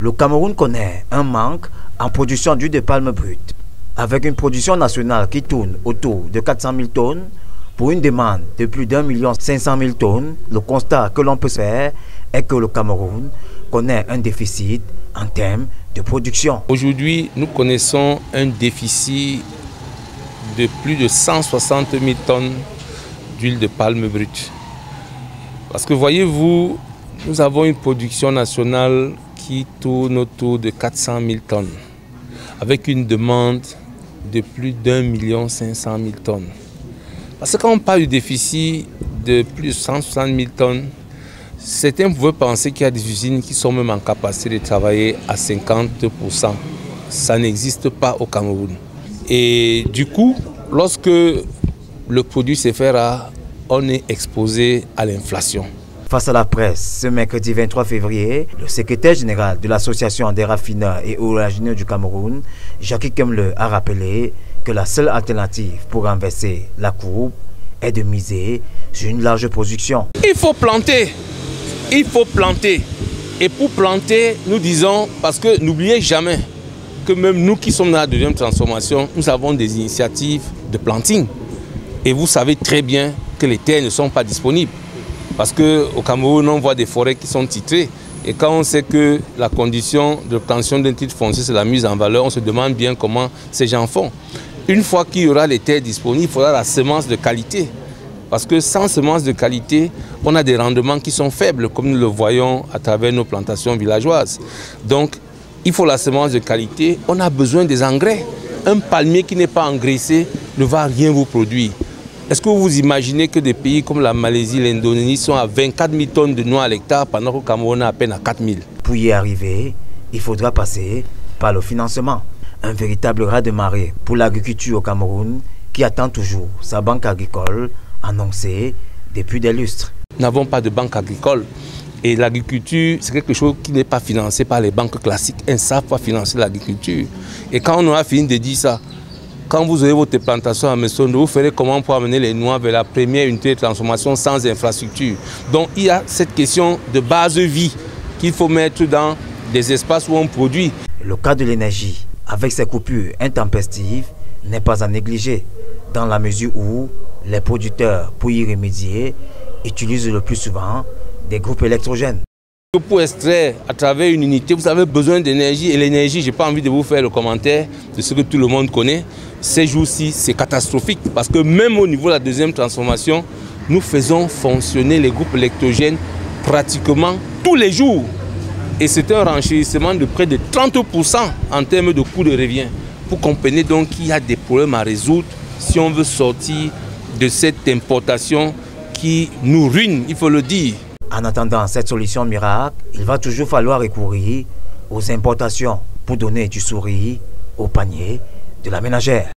Le Cameroun connaît un manque en production d'huile de palme brute. Avec une production nationale qui tourne autour de 400 000 tonnes, pour une demande de plus d'1 500 000 tonnes, le constat que l'on peut faire est que le Cameroun connaît un déficit en termes de production. Aujourd'hui, nous connaissons un déficit de plus de 160 000 tonnes d'huile de palme brute. Parce que voyez-vous, nous avons une production nationale qui tourne autour de 400 000 tonnes, avec une demande de plus d'1 500 000 tonnes. Parce que quand on parle du déficit de plus de 160 000 tonnes, certains pouvaient penser qu'il y a des usines qui sont même en capacité de travailler à 50%. Ça n'existe pas au Cameroun. Et du coup, lorsque le produit se fait rare, on est exposé à l'inflation. Face à la presse, ce mercredi 23 février, le secrétaire général de l'Association des raffineurs et oléagineux du Cameroun, Jackie Kemle, a rappelé que la seule alternative pour renverser la courbe est de miser sur une large production. Il faut planter. Il faut planter. Et pour planter, nous disons, parce que n'oubliez jamais que même nous qui sommes dans la deuxième transformation, nous avons des initiatives de planting. Et vous savez très bien que les terres ne sont pas disponibles. Parce qu'au Cameroun, on voit des forêts qui sont titrées. Et quand on sait que la condition de l'obtention d'un titre foncier, c'est la mise en valeur, on se demande bien comment ces gens font. Une fois qu'il y aura les terres disponibles, il faudra la semence de qualité. Parce que sans semence de qualité, on a des rendements qui sont faibles, comme nous le voyons à travers nos plantations villageoises. Donc, il faut la semence de qualité. On a besoin des engrais. Un palmier qui n'est pas engraissé ne va rien vous produire. Est-ce que vous imaginez que des pays comme la Malaisie, l'Indonésie sont à 24 000 tonnes de noix à l'hectare pendant que le Cameroun est à peine à 4 000? Pour y arriver, il faudra passer par le financement. Un véritable raz-de-marée pour l'agriculture au Cameroun qui attend toujours sa banque agricole annoncée depuis des lustres. Nous n'avons pas de banque agricole et l'agriculture, c'est quelque chose qui n'est pas financé par les banques classiques. Elles ne savent pas financer l'agriculture. Et quand on aura fini de dire ça, quand vous aurez votre plantation à Messon, vous ferez comment pour amener les noix vers la première unité de transformation sans infrastructure. Donc il y a cette question de base de vie qu'il faut mettre dans des espaces où on produit. Le cas de l'énergie, avec ses coupures intempestives, n'est pas à négliger, dans la mesure où les producteurs, pour y remédier, utilisent le plus souvent des groupes électrogènes. Pour extraire à travers une unité, vous avez besoin d'énergie. Et l'énergie, je n'ai pas envie de vous faire le commentaire de ce que tout le monde connaît. Ces jours-ci, c'est catastrophique. Parce que même au niveau de la deuxième transformation, nous faisons fonctionner les groupes électrogènes pratiquement tous les jours. Et c'est un renchérissement de près de 30% en termes de coût de revient. Vous comprenez donc qu'il y a des problèmes à résoudre si on veut sortir de cette importation qui nous ruine, il faut le dire. En attendant cette solution miracle, il va toujours falloir recourir aux importations pour donner du sourire au panier de la ménagère.